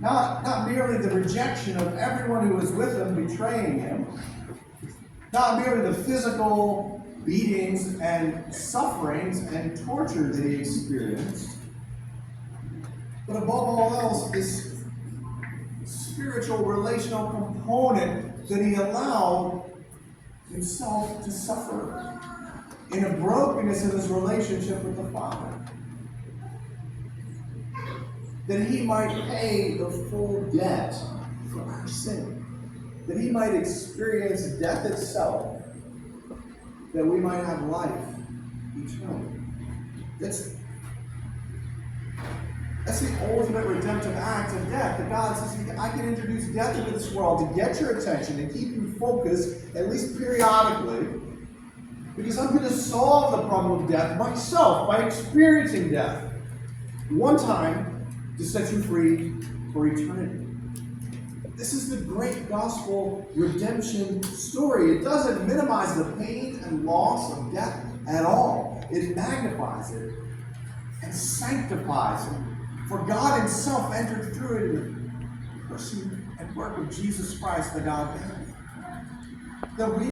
Not merely the rejection of everyone who was with him, betraying him. Not merely the physical beatings and sufferings and torture that he experienced. But above all else, this spiritual, relational component that he allowed himself to suffer in a brokenness in his relationship with the Father. That he might pay the full debt for our sin. That he might experience death itself, that we might have life eternal. That's the ultimate redemptive act of death. That God says, I can introduce death into this world to get your attention and keep you focused, at least periodically, because I'm going to solve the problem of death myself by experiencing death one time to set you free for eternity. This is the great gospel redemption story. It doesn't minimize the pain and loss of death at all. It magnifies it and sanctifies it. For God himself entered through it in the person and work of Jesus Christ, the God-man. That we